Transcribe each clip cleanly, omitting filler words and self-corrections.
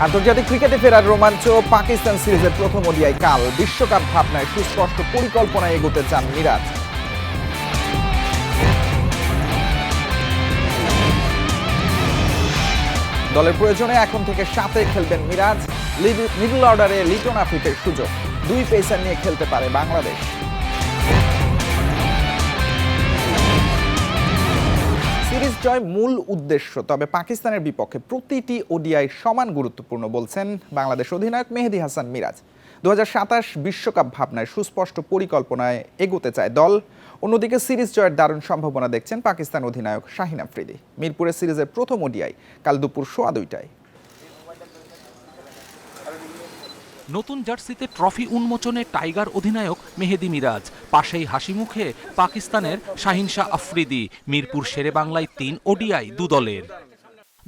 আন্তর্জাতিক ক্রিকেটে ফেরার রোমাঞ্চ পাকিস্তান সিরিজের প্রথম ওডিআই কাল বিশ্বকাপ ভাবনায় সুস্পষ্ট পরিকল্পনায় এগোতে চান মিরাজ। দলের প্রয়োজনে এখন থেকে 7-এ খেলবেন মিরাজ। মিডল অর্ডারে লিটন আফিফের সুযোগ, 2 পেসার নিয়ে খেলতে পারে বাংলাদেশ। সিরিজ জয় মূল উদ্দেশ্য, তবে পাকিস্তানের বিপক্ষে প্রতিটি ওডিআই সমান গুরুত্বপূর্ণ বলছেন বাংলাদেশ অধিনায়ক মেহেদী হাসান মিরাজ। 2027 বিশ্বকাপ ভাবনায় সুস্পষ্ট পরিকল্পনায় এগোতে চায় দল। অন্যদিকে সিরিজ জয়ের দারুণ সম্ভাবনা দেখছেন পাকিস্তান অধিনায়ক শাহিন আফ্রিদি। মিরপুরে সিরিজের প্রথম ওডিআই কাল দুপুর 2:15টায়। নতুন জার্সিতে ট্রফি উন্মোচনে টাইগার অধিনায়ক মেহেদী মিরাজ, পাশেই হাসি মুখে পাকিস্তানের শাহিন শাহ আফ্রিদি। মিরপুর শেরে বাংলায় 3 ওডিআই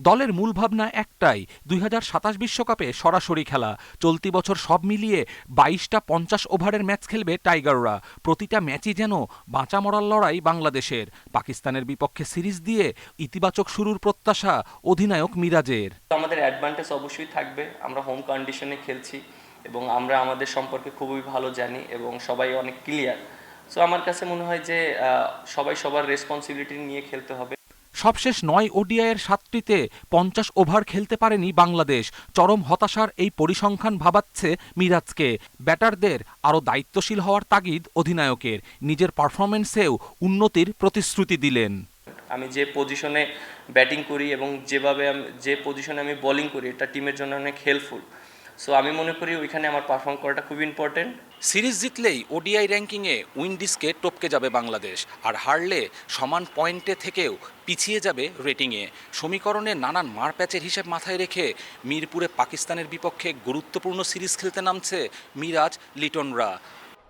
দলের মূল ভাবনা একটাই, 2027 বিশ্বকাপে সরাসরি খেলা। চলতি বছর সব মিলিয়ে 22টা 50 ওভারের ম্যাচ খেলবে টাইগাররা। প্রতিটা ম্যাচই যেন বাঁচা মরার লড়াই বাংলাদেশের। পাকিস্তানের বিপক্ষে সিরিজ দিয়ে ইতিবাচক শুরুর প্রত্যাশা অধিনায়ক মিরাজের। আমাদের অ্যাডভান্টেজ অবশ্যই থাকবে, আমরা হোম কন্ডিশনে খেলছি এবং আমরা আমাদের সম্পর্কে খুবই ভালো জানি এবং সবাই অনেক ক্লিয়ার। সো আমার কাছে মনে হয় যে সবাই সবার রেসপন্সিবিলিটি নিয়ে খেলতে হবে। সবশেষ 9 ওডিআইয়ের 7টিতে 50 ওভার খেলতে পারেনি বাংলাদেশ। চরম হতাশার এই পরিসংখ্যান ভাবাচ্ছে মিরাজকে। ব্যাটারদের আরও দায়িত্বশীল হওয়ার তাগিদ অধিনায়কের। নিজের পারফরমেন্সেও উন্নতির প্রতিশ্রুতি দিলেন। আমি যে পজিশনে ব্যাটিং করি এবং যে পজিশনে আমি বোলিং করি, এটা টিমের জন্য অনেক হেল্পফুল। সো আমি মনে করি ওইখানে আমার পারফর্ম করাটা খুব ইম্পর্টেন্ট। সিরিজ জিতলেই ওডিআই র্যাঙ্কিংয়ে উইন্ডিজকে টপকে যাবে বাংলাদেশ, আর হারলে সমান পয়েন্টে থেকেও পিছিয়ে যাবে রেটিংয়ে। সমীকরণে নানান মারপ্যাচের হিসেব মাথায় রেখে মিরপুরে পাকিস্তানের বিপক্ষে গুরুত্বপূর্ণ সিরিজ খেলতে নামছে মিরাজ লিটনরা।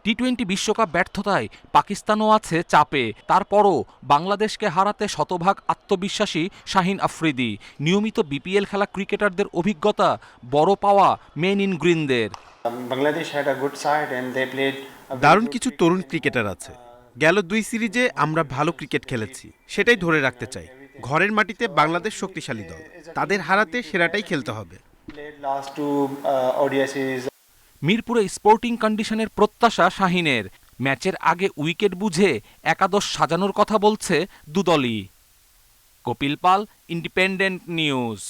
টি-20 বিশ্বকাপ ব্যর্থতায় পাকিস্তানও আছে চাপে, তারপরও বাংলাদেশকে হারাতে শতভাগ আত্মবিশ্বাসী শাহিন আফ্রিদি। নিয়মিত বিপিএল খেলা ক্রিকেটারদের অভিজ্ঞতা বড় পাওয়া মেন ইন গ্রিনদের। দারুণ কিছু তরুণ ক্রিকেটার আছে। গেল 2 সিরিজে আমরা ভালো ক্রিকেট খেলেছি, সেটাই ধরে রাখতে চাই। ঘরের মাটিতে বাংলাদেশ শক্তিশালী দল, তাদের হারাতে সেরাটাই খেলতে হবে। মিরপুরে স্পোর্টিং কন্ডিশনের প্রত্যাশা শাহিনের। ম্যাচের আগে উইকেট বুঝে একাদশ সাজানোর কথা বলছে দুদলই। কপিল পাল, ইন্ডিপেন্ডেন্ট নিউজ।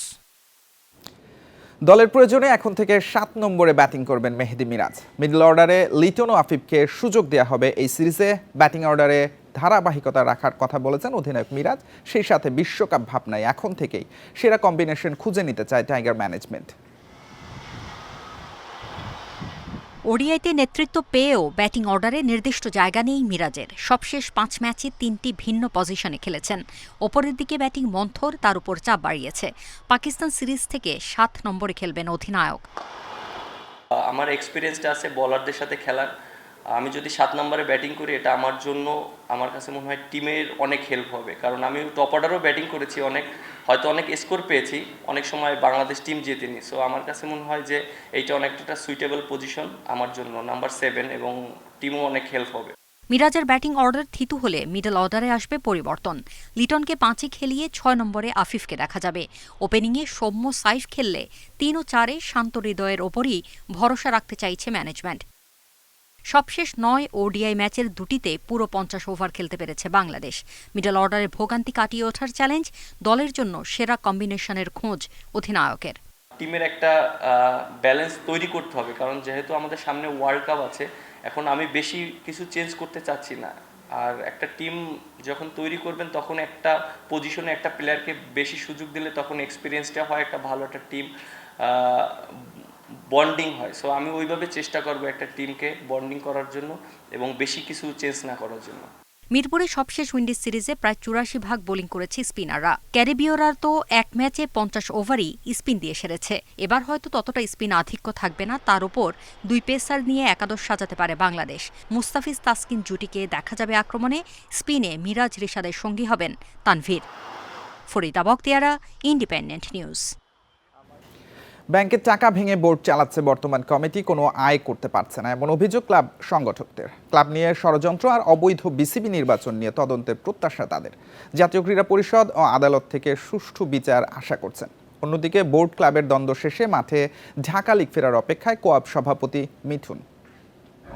দলের প্রয়োজনে এখন থেকে 7 নম্বরে ব্যাটিং করবেন মেহেদী মিরাজ। মিডল অর্ডারে লিটন ও আফিফকে সুযোগ দেওয়া হবে এই সিরিজে। ব্যাটিং অর্ডারে ধারাবাহিকতা রাখার কথা বলেছেন অধিনায়ক মিরাজ। সেই সাথে বিশ্বকাপ ভাবনায় এখন থেকেই সেরা কম্বিনেশন খুঁজে নিতে চায় টাইগার ম্যানেজমেন্ট। ওডিআইতে নেতৃত্ব পেয়েও ব্যাটিং অর্ডারে নির্দিষ্ট জায়গা নেই মিরাজের। সবশেষ 5 ম্যাচে 3টি ভিন্ন পজিশনে খেলেছেন। ওপরের দিকে ব্যাটিং মন্থর, তার উপর চাপ বাড়িয়েছে। পাকিস্তান সিরিজ থেকে 7 নম্বরে খেলবেন অধিনায়ক। আমার এক্সপিরিয়েন্সটা আছে বলারদের সাথে খেলার। আমি যদি 7 নম্বরে ব্যাটিং করি, এটা আমার জন্য, আমার কাছে মনে হয় টিমের অনেক হেল্প হবে। কারণ আমি টপ অর্ডারও ব্যাটিং করেছি, হয়তো অনেক স্কোর পেয়েছি, অনেক সময় বাংলাদেশ টিম জেতেনি। সো আমার কাছে মনে হয় যে এইটা অনেকটা সুইটেবল পজিশন আমার জন্য, নাম্বার 7, এবং টিমও অনেক হেল্প হবে। মিরাজের ব্যাটিং অর্ডার থিতু হলে মিডল অর্ডারে আসবে পরিবর্তন। লিটনকে 5-এ খেলিয়ে 6 নম্বরে আফিফকে দেখা যাবে। ওপেনিংয়ে সৌম্য সাইফ খেললে 3 ও 4-এ শান্ত হৃদয়ের ওপরই ভরসা রাখতে চাইছে ম্যানেজমেন্ট। সবশেষ 9 ওডিআই ম্যাচের 2টিতে পুরো 50 ওভার খেলতে পেরেছে বাংলাদেশ। মিডল অর্ডারে ভোগান্তি কাটিয়ে ওঠার চ্যালেঞ্জ দলের জন্য সেরা কম্বিনেশনের খোঁজ অধিনায়কের। টিমের একটা ব্যালেন্স তৈরি করতে হবে, কারণ যেহেতু আমাদের সামনে ওয়ার্ল্ড কাপ আছে, এখন আমি বেশি কিছু চেঞ্জ করতে চাচ্ছি না। আর একটা টিম যখন তৈরি করবেন, তখন একটা পজিশনে একটা প্লেয়ারকে বেশি সুযোগ দিলে তখন এক্সপিরিয়েন্সটা হয়, একটা ভালো একটা টিম বন্ডিং হয়। সো আমি ওইভাবে চেষ্টা করব একটা টিমকে বন্ডিং করার জন্য এবং বেশি কিছু চেঞ্জ না করার জন্য। মিরপুরে সবশেষ উইন্ডিজ সিরিজে প্রায় 84 ভাগ বোলিং করেছে স্পিনাররা। ক্যারিবীয়রা তো 1 ম্যাচে 50 ওভারই স্পিন দিয়ে সেরেছে। এবার হয়তো ততটা স্পিন আধিক্য থাকবে না, তার উপর 2 পেসার নিয়ে একাদশ সাজাতে পারে বাংলাদেশ। মুস্তাফিজ তাসকিন জুটিকে দেখা যাবে আক্রমণে। স্পিনে মিরাজ রিশাদের সঙ্গী হবেন তানভীর। Farida Bakhtiyara, Independent News. ব্যাংকের টাকা ভেঙে বোর্ড চালাচ্ছে বর্তমান কমিটি, কোনো আয় করতে পারছে না, এমন অভিযোগ ক্লাব সংগঠকদের। ক্লাব নিয়ে ষড়যন্ত্র আর অবৈধ বিসিবি নির্বাচন নিয়ে তদন্তের প্রত্যাশা তাদের। জাতীয় ক্রীড়া পরিষদ ও আদালত থেকে সুষ্ঠু বিচার আশা করছেন। অন্যদিকে বোর্ড ক্লাবের দ্বন্দ্ব শেষে মাঠে ঢাকা লিগ ফেরার অপেক্ষায় কোঅপ সভাপতি মিঠুন।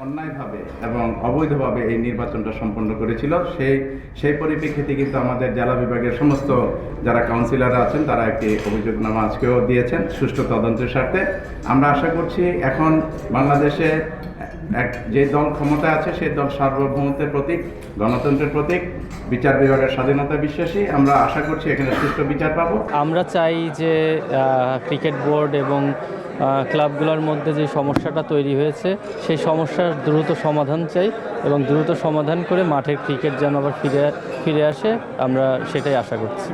অন্যায়ভাবে এবং অবৈধভাবে এই নির্বাচনটা সম্পন্ন করেছিল সেই পরিপ্রেক্ষিতে কিন্তু আমাদের জেলা বিভাগের সমস্ত যারা কাউন্সিলররা আছেন তারা একটি অভিযোগনামা আজকেও দিয়েছেন সুষ্ঠু তদন্তের স্বার্থে। আমরা আশা করছি এখন বাংলাদেশে যে দল ক্ষমতায় আছে সেই দল সার্বভৌমত্বের প্রতীক, গণতন্ত্রের প্রতীক, বিচার বিভাগের স্বাধীনতা বিশ্বাসী। আমরা আশা করছি এখানে সুষ্ঠু বিচার পাবো। আমরা চাই যে ক্রিকেট বোর্ড এবং ক্লাবগুলোর মধ্যে যে সমস্যাটা তৈরি হয়েছে সেই সমস্যার দ্রুত সমাধান চাই এবং দ্রুত সমাধান করে মাঠের ক্রিকেট যেন আবার ফিরে আসে, আমরা সেটাই আশা করছি।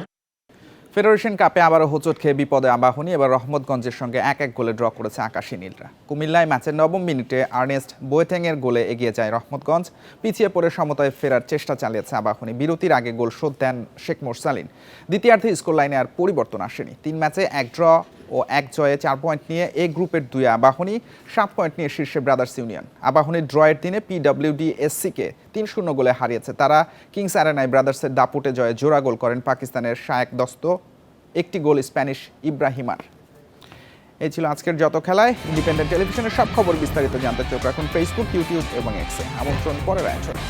ফেডারেশন কাপে আবারও হোঁচট খেয়ে বিপদে আবাহনী, এবার রহমতগঞ্জের সঙ্গে 1-1 গোলে ড্র করেছে আকাশী নীলরা। কুমিল্লায় ম্যাচের 9ম মিনিটে আর্নেস্ট বোয়েটেংয়ের গোলে এগিয়ে যায় রহমতগঞ্জ। পিছিয়ে পড়ে সমতায় ফেরার চেষ্টা চালিয়েছে আবাহনী। বিরতির আগে গোল শোধ দেন শেখ মোরসালিন। দ্বিতীয়ার্ধে স্কোর লাইনে আর পরিবর্তন আসেনি। 3 ম্যাচে 1 ড্র ও 1 জয়ে 4 পয়েন্ট নিয়ে এ গ্রুপের 2 আবাহনী, 7 পয়েন্ট নিয়ে শীর্ষে ব্রাদার্স ইউনিয়ন। আবাহনীর ড্রয়ের দিনে PWDSCকে 3-0 গোলে হারিয়েছে তারা। কিংস অ্যারেনায় ব্রাদার্সের দাপুটে জয়ে জোড়া গোল করেন পাকিস্তানের শায়েক দস্ত, একটি গোল স্প্যানিশ ইব্রাহিমার। এই ছিল আজকের যত খেলায়। ইন্ডিপেন্ডেন্ট টেলিভিশনের সব খবর বিস্তারিত জানতে চোখ রাখুন ফেসবুক, ইউটিউব এবং এক্সে। আমন্ত্রণ পরের আয়োজনে।